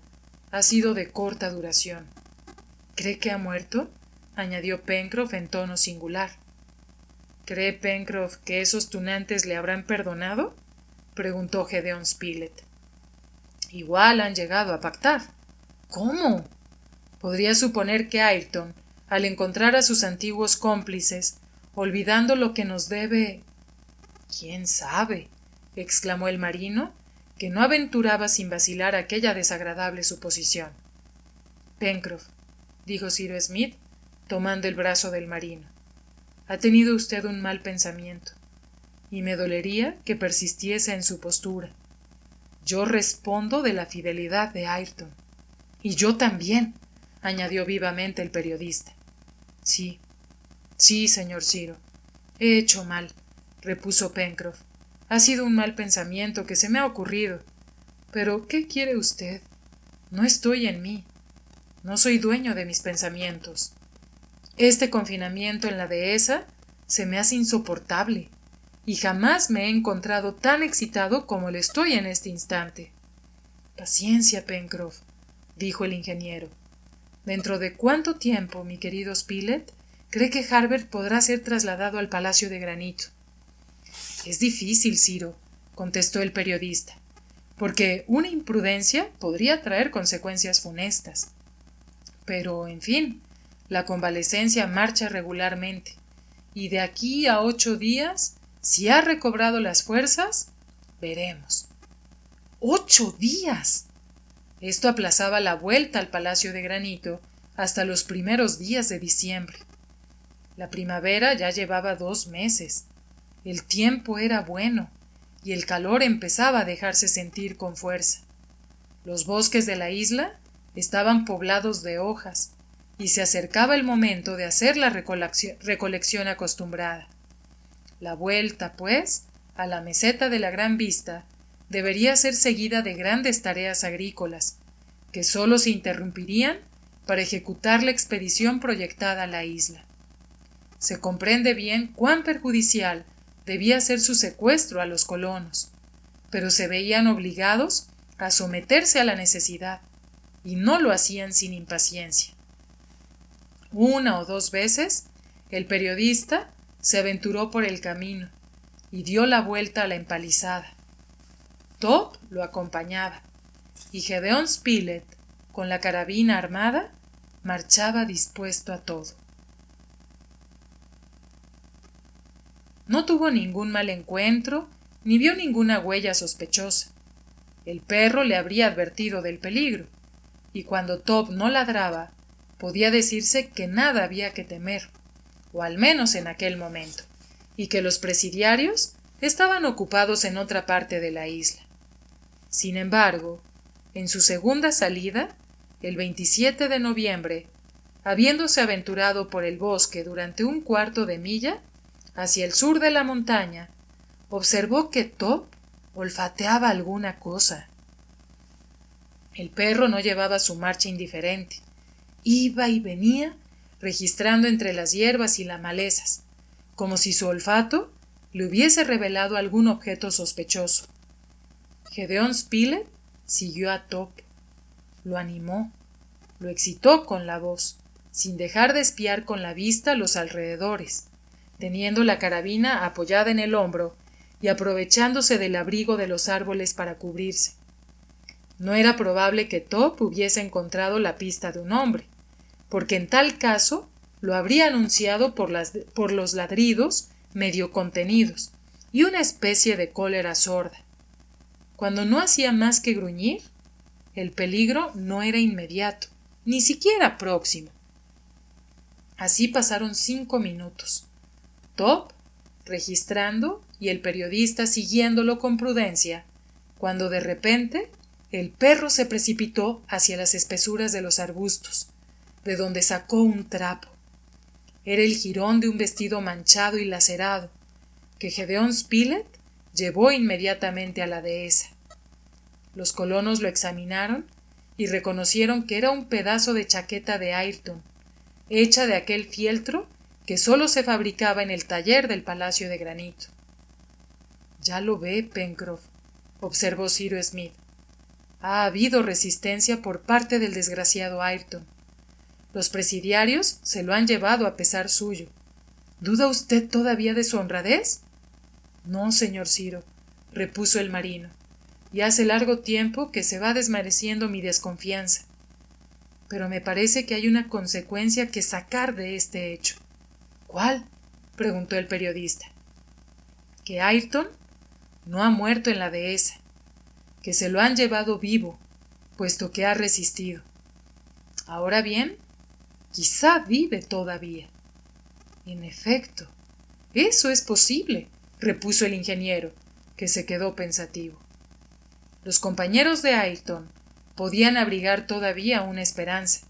ha sido de corta duración». «¿Cree que ha muerto?», añadió Pencroff en tono singular. «¿Cree Pencroff que esos tunantes le habrán perdonado?», preguntó Gedeón Spilett. «Igual han llegado a pactar». «¿Cómo?». «Podría suponer que Ayrton, al encontrar a sus antiguos cómplices, olvidando lo que nos debe...». «¿Quién sabe?», exclamó el marino, que no aventuraba sin vacilar aquella desagradable suposición. «Pencroff», dijo Cyrus Smith, tomando el brazo del marino, «ha tenido usted un mal pensamiento, y me dolería que persistiese en su postura. Yo respondo de la fidelidad de Ayrton». «Y yo también», añadió vivamente el periodista. «Sí, señor Ciro, he hecho mal», repuso Pencroff. «Ha sido un mal pensamiento que se me ha ocurrido. Pero, ¿qué quiere usted? No estoy en mí. No soy dueño de mis pensamientos. Este confinamiento en la dehesa se me hace insoportable, y jamás me he encontrado tan excitado como lo estoy en este instante». «Paciencia, Pencroff», dijo el ingeniero. «¿Dentro de cuánto tiempo, mi querido Spilett, cree que Harbert podrá ser trasladado al Palacio de Granito?» «Es difícil, Ciro», contestó el periodista, «porque una imprudencia podría traer consecuencias funestas. Pero, en fin, la convalecencia marcha regularmente, y de aquí a 8 días, si ha recobrado las fuerzas, veremos». ¡8 días! Esto aplazaba la vuelta al Palacio de Granito hasta los primeros días de diciembre. La primavera ya llevaba 2 meses. El tiempo era bueno y el calor empezaba a dejarse sentir con fuerza. Los bosques de la isla estaban poblados de hojas y se acercaba el momento de hacer la recolección acostumbrada. La vuelta, pues, a la meseta de la Gran Vista debería ser seguida de grandes tareas agrícolas, que sólo se interrumpirían para ejecutar la expedición proyectada a la isla. Se comprende bien cuán perjudicial debía ser su secuestro a los colonos, pero se veían obligados a someterse a la necesidad, y no lo hacían sin impaciencia. 1 o 2 veces el periodista se aventuró por el camino y dio la vuelta a la empalizada. Top lo acompañaba, y Gedeón Spilett, con la carabina armada, marchaba dispuesto a todo. No tuvo ningún mal encuentro, ni vio ninguna huella sospechosa. El perro le habría advertido del peligro, y cuando Top no ladraba, podía decirse que nada había que temer, o al menos en aquel momento, y que los presidiarios estaban ocupados en otra parte de la isla. Sin embargo, en su segunda salida, el 27 de noviembre, habiéndose aventurado por el bosque durante 1/4 de milla, hacia el sur de la montaña, observó que Top olfateaba alguna cosa. El perro no llevaba su marcha indiferente. Iba y venía, registrando entre las hierbas y las malezas, como si su olfato le hubiese revelado algún objeto sospechoso. Gedeón Spilett siguió a Top, lo animó, lo excitó con la voz, sin dejar de espiar con la vista los alrededores, teniendo la carabina apoyada en el hombro y aprovechándose del abrigo de los árboles para cubrirse. No era probable que Top hubiese encontrado la pista de un hombre, porque en tal caso lo habría anunciado por los ladridos medio contenidos y una especie de cólera sorda. Cuando no hacía más que gruñir, el peligro no era inmediato, ni siquiera próximo. Así pasaron 5 minutos. Top registrando y el periodista siguiéndolo con prudencia, cuando de repente el perro se precipitó hacia las espesuras de los arbustos, de donde sacó un trapo. Era el jirón de un vestido manchado y lacerado, que Gedeón Spilett llevó inmediatamente a la dehesa. Los colonos lo examinaron y reconocieron que era un pedazo de chaqueta de Ayrton, hecha de aquel fieltro que sólo se fabricaba en el taller del Palacio de Granito. «Ya lo ve, Pencroff», observó Cyrus Smith. «Ha habido resistencia por parte del desgraciado Ayrton. Los presidiarios se lo han llevado a pesar suyo. ¿Duda usted todavía de su honradez?» «No, señor Ciro», repuso el marino, «y hace largo tiempo que se va desvaneciendo mi desconfianza. Pero me parece que hay una consecuencia que sacar de este hecho». «¿Cuál?», preguntó el periodista. «Que Ayrton no ha muerto en la dehesa, que se lo han llevado vivo, puesto que ha resistido. Ahora bien, quizá vive todavía». «En efecto, eso es posible», repuso el ingeniero, que se quedó pensativo. Los compañeros de Ayrton podían abrigar todavía una esperanza.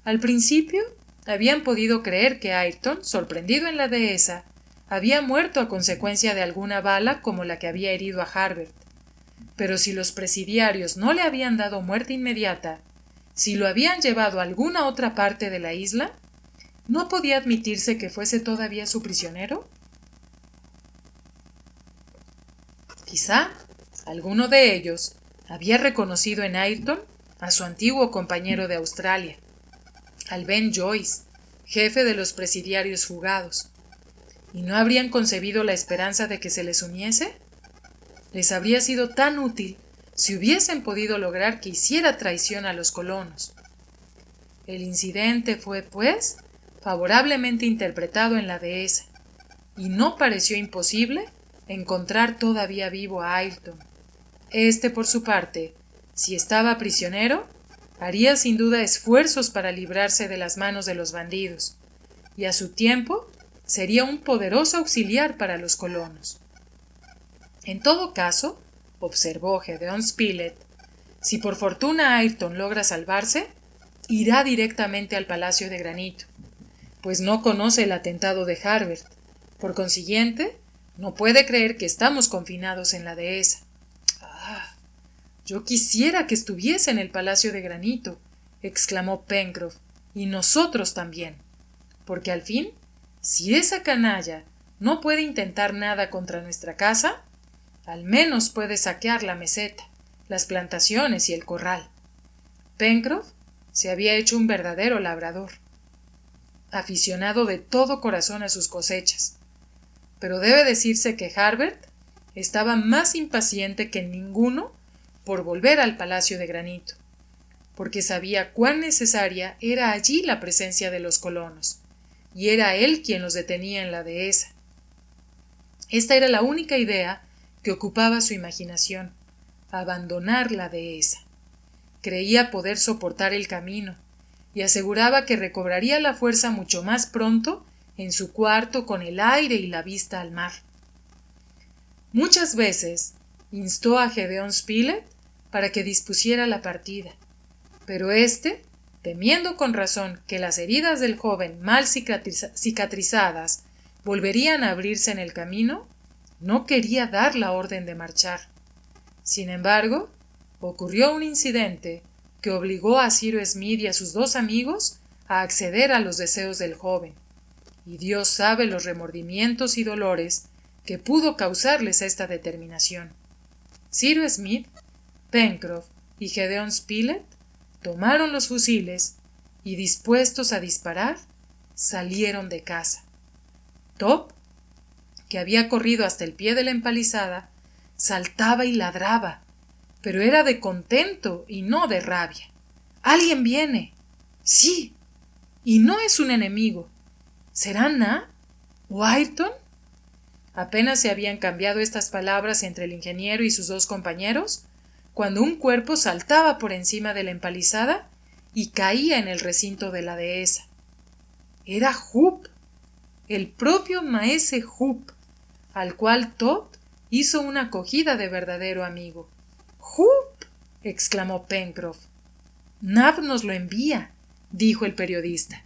Al principio habían podido creer que Ayrton, sorprendido en la dehesa, había muerto a consecuencia de alguna bala como la que había herido a Harbert. Pero si los presidiarios no le habían dado muerte inmediata, si lo habían llevado a alguna otra parte de la isla, ¿no podía admitirse que fuese todavía su prisionero? Quizá alguno de ellos había reconocido en Ayrton a su antiguo compañero de Australia, al Ben Joyce, jefe de los presidiarios fugados, y no habrían concebido la esperanza de que se les uniese. Les habría sido tan útil si hubiesen podido lograr que hiciera traición a los colonos. El incidente fue, pues, favorablemente interpretado en la dehesa, y no pareció imposible encontrar todavía vivo a Ayrton. Este, por su parte, si estaba prisionero, haría sin duda esfuerzos para librarse de las manos de los bandidos, y a su tiempo sería un poderoso auxiliar para los colonos. En todo caso, observó Gedeón Spilett, si por fortuna Ayrton logra salvarse, irá directamente al Palacio de Granito, pues no conoce el atentado de Harbert. Por consiguiente, no puede creer que estamos confinados en la dehesa. ¡Ah! Yo quisiera que estuviese en el Palacio de Granito, exclamó Pencroff, y nosotros también, porque al fin, si esa canalla no puede intentar nada contra nuestra casa, al menos puede saquear la meseta, las plantaciones y el corral. Pencroff se había hecho un verdadero labrador, aficionado de todo corazón a sus cosechas, pero debe decirse que Harbert estaba más impaciente que ninguno por volver al Palacio de Granito, porque sabía cuán necesaria era allí la presencia de los colonos, y era él quien los detenía en la dehesa. Esta era la única idea que ocupaba su imaginación, abandonar la dehesa. Creía poder soportar el camino, y aseguraba que recobraría la fuerza mucho más pronto en su cuarto con el aire y la vista al mar. Muchas veces instó a Gedeón Spilett para que dispusiera la partida, pero éste, temiendo con razón que las heridas del joven mal cicatrizadas volverían a abrirse en el camino, no quería dar la orden de marchar. Sin embargo, ocurrió un incidente que obligó a Cyrus Smith y a sus dos amigos a acceder a los deseos del joven, y Dios sabe los remordimientos y dolores que pudo causarles esta determinación. Cyrus Smith, Pencroff y Gedeón Spilett tomaron los fusiles y, dispuestos a disparar, salieron de casa. Top, que había corrido hasta el pie de la empalizada, saltaba y ladraba, pero era de contento y no de rabia. ¡Alguien viene! ¡Sí! Y no es un enemigo. ¿Será Nab o Ayrton? Apenas se habían cambiado estas palabras entre el ingeniero y sus dos compañeros, cuando un cuerpo saltaba por encima de la empalizada y caía en el recinto de la dehesa. Era Jup, el propio maese Jup, al cual Top hizo una acogida de verdadero amigo. —¡Jup! —exclamó Pencroff. —Nab nos lo envía —dijo el periodista.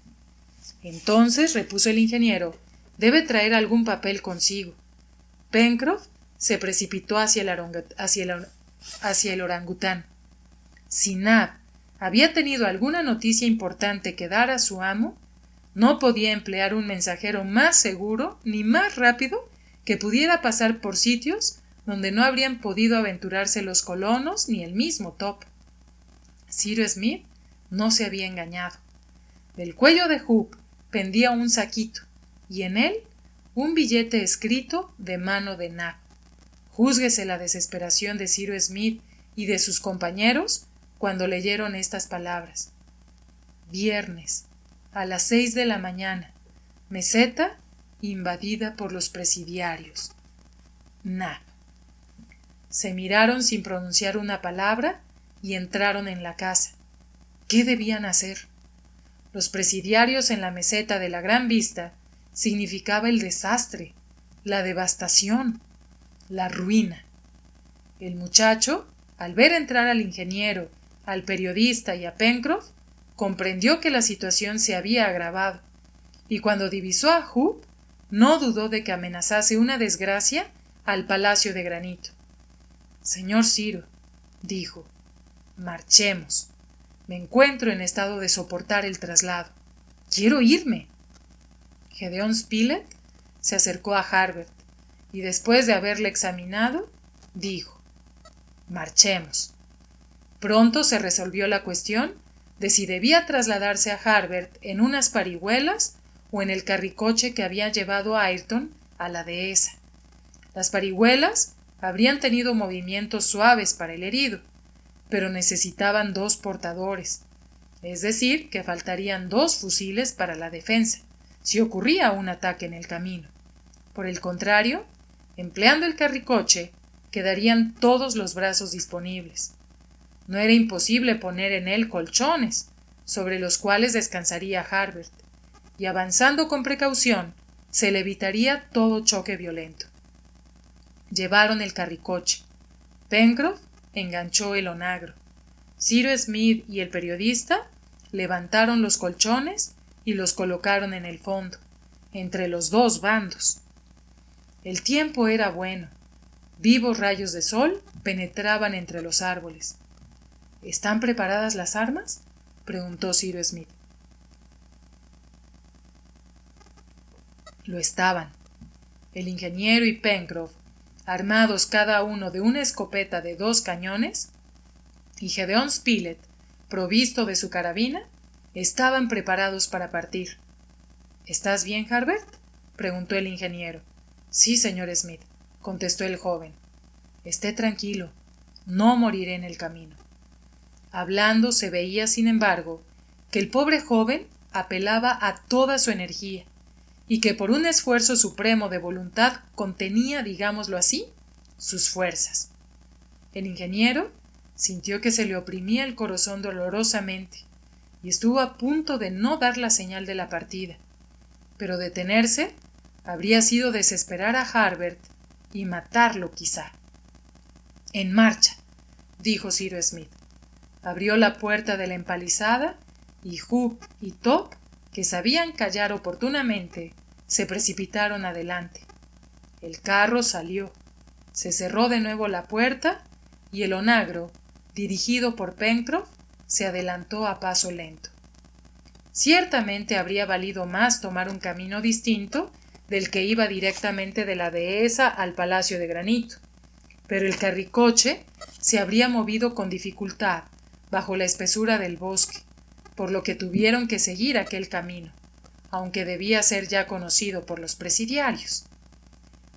Entonces, repuso el ingeniero, debe traer algún papel consigo. Pencroff se precipitó hacia el orangután. Si Nab había tenido alguna noticia importante que dar a su amo, no podía emplear un mensajero más seguro ni más rápido que pudiera pasar por sitios donde no habrían podido aventurarse los colonos ni el mismo Top. Cyrus Smith no se había engañado. Del cuello de Jup pendía un saquito, y en él un billete escrito de mano de Nab. Júzguese la desesperación de Cyrus Smith y de sus compañeros cuando leyeron estas palabras. Viernes, a las 6 de la mañana, meseta invadida por los presidiarios. Nab. Se miraron sin pronunciar una palabra y entraron en la casa. ¿Qué debían hacer? Los presidiarios en la meseta de la Gran Vista significaba el desastre, la devastación, la ruina. El muchacho, al ver entrar al ingeniero, al periodista y a Pencroff, comprendió que la situación se había agravado, y cuando divisó a Jup, no dudó de que amenazase una desgracia al Palacio de Granito. Señor Ciro, dijo, marchemos. Me encuentro en estado de soportar el traslado. Quiero irme. Gedeón Spilett se acercó a Harbert y, después de haberle examinado, dijo, marchemos. Pronto se resolvió la cuestión de si debía trasladarse a Harbert en unas parihuelas o en el carricoche que había llevado a Ayrton a la dehesa. Las parihuelas habrían tenido movimientos suaves para el herido, pero necesitaban 2 portadores, es decir, que faltarían 2 fusiles para la defensa, si ocurría un ataque en el camino. Por el contrario, empleando el carricoche, quedarían todos los brazos disponibles. No era imposible poner en él colchones, sobre los cuales descansaría Harbert, y avanzando con precaución, se le evitaría todo choque violento. Llevaron el carricoche. Pencroff enganchó el onagro. Cyrus Smith y el periodista levantaron los colchones y los colocaron en el fondo, entre los dos bandos. El tiempo era bueno. Vivos rayos de sol penetraban entre los árboles. ¿Están preparadas las armas?, preguntó Cyrus Smith. Lo estaban. El ingeniero y Pencroff, armados cada uno de una escopeta de 2 cañones, y Gédéon Spilett, provisto de su carabina, estaban preparados para partir. ¿Estás bien, Harbert?, preguntó el ingeniero. Sí, señor Smith, contestó el joven. Esté tranquilo, no moriré en el camino. Hablando se veía, sin embargo, que el pobre joven apelaba a toda su energía y que por un esfuerzo supremo de voluntad contenía, digámoslo así, sus fuerzas. El ingeniero sintió que se le oprimía el corazón dolorosamente y estuvo a punto de no dar la señal de la partida, pero detenerse habría sido desesperar a Harbert y matarlo quizá. «En marcha», dijo Cyrus Smith. Abrió la puerta de la empalizada y Jup y Top, que sabían callar oportunamente, se precipitaron adelante. El carro salió. Se cerró de nuevo la puerta y el onagro, dirigido por Pencroff, se adelantó a paso lento. Ciertamente habría valido más tomar un camino distinto del que iba directamente de la dehesa al Palacio de Granito, pero el carricoche se habría movido con dificultad bajo la espesura del bosque, por lo que tuvieron que seguir aquel camino, aunque debía ser ya conocido por los presidiarios.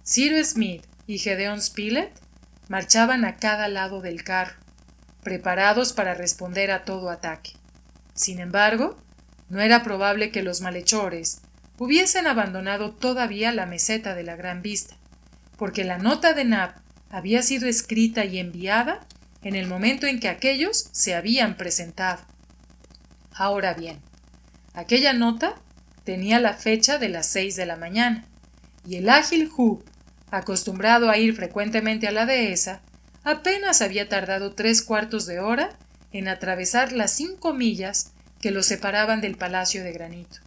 Cyrus Smith y Gédéon Spilett marchaban a cada lado del carro, preparados para responder a todo ataque. Sin embargo, no era probable que los malhechores hubiesen abandonado todavía la meseta de la Gran Vista, porque la nota de Nab había sido escrita y enviada en el momento en que aquellos se habían presentado. Ahora bien, aquella nota tenía la fecha de las 6 de la mañana, y el ágil Jup, acostumbrado a ir frecuentemente a la dehesa, apenas había tardado 3/4 de hora en atravesar las 5 millas que lo separaban del Palacio de Granito.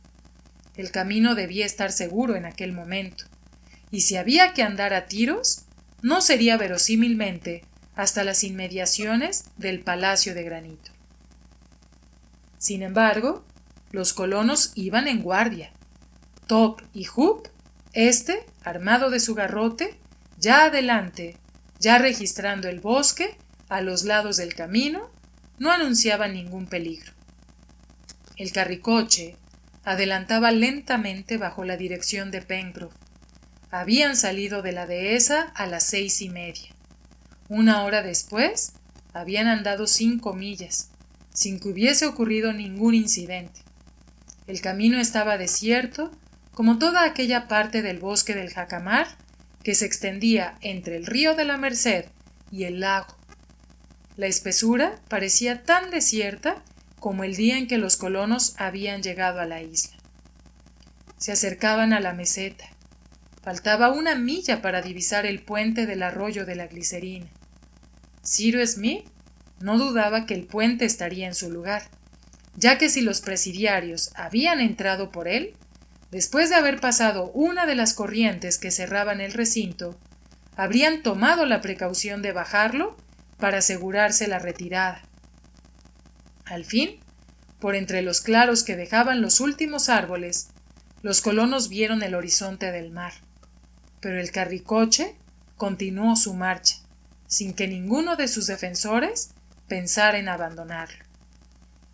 El camino debía estar seguro en aquel momento, y si había que andar a tiros, no sería verosímilmente hasta las inmediaciones del Palacio de Granito. Sin embargo, los colonos iban en guardia. Top y Jup, armado de su garrote, ya adelante, ya registrando el bosque a los lados del camino, no anunciaban ningún peligro. El carricoche adelantaba lentamente bajo la dirección de Pencroff. Habían salido de la dehesa a las 6:30. 1 hora después, habían andado 5 millas, sin que hubiese ocurrido ningún incidente. El camino estaba desierto, como toda aquella parte del bosque del jacamar que se extendía entre el río de la Merced y el lago. La espesura parecía tan desierta como el día en que los colonos habían llegado a la isla. Se acercaban a la meseta. Faltaba 1 milla para divisar el puente del arroyo de la Glicerina. Cyrus Smith no dudaba que el puente estaría en su lugar, ya que si los presidiarios habían entrado por él, después de haber pasado una de las corrientes que cerraban el recinto, habrían tomado la precaución de bajarlo para asegurarse la retirada. Al fin, por entre los claros que dejaban los últimos árboles, los colonos vieron el horizonte del mar, pero el carricoche continuó su marcha, sin que ninguno de sus defensores pensara en abandonarlo.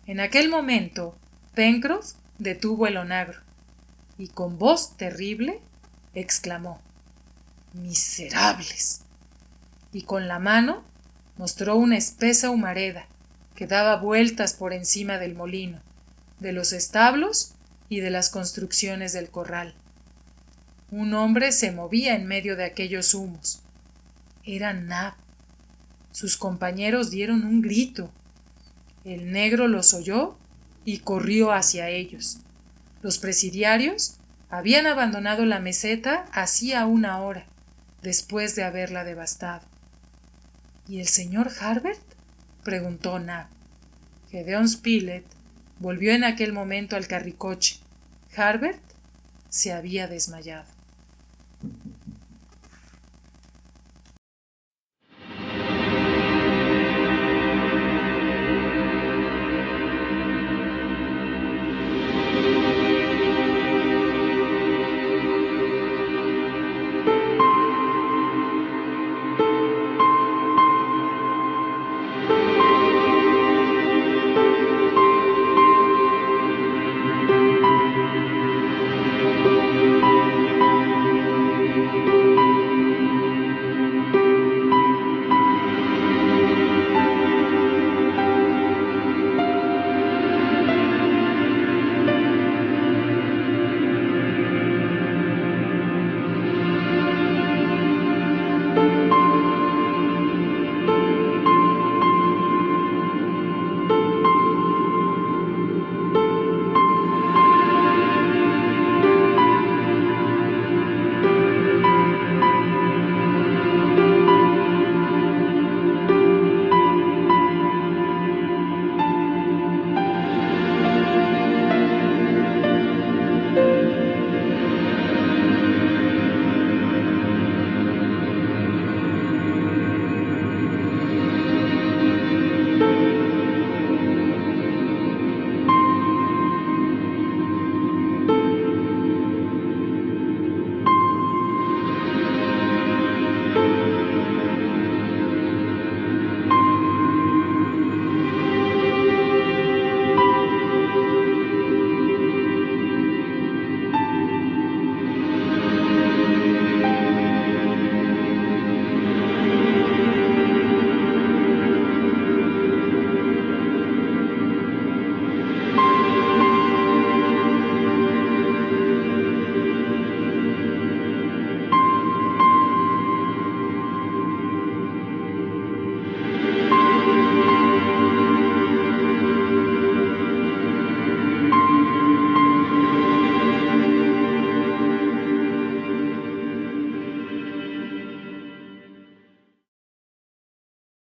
En aquel momento, Pencroff detuvo el onagro y con voz terrible exclamó: «¡Miserables!», y con la mano mostró una espesa humareda que daba vueltas por encima del molino, de los establos y de las construcciones del corral. Un hombre se movía en medio de aquellos humos. Era Nab. Sus compañeros dieron un grito. El negro los oyó y corrió hacia ellos. Los presidiarios habían abandonado la meseta hacía 1 hora, después de haberla devastado. ¿Y el señor Harbert?, preguntó Nab. Gedeón Spilett volvió en aquel momento al carricoche. Harbert se había desmayado.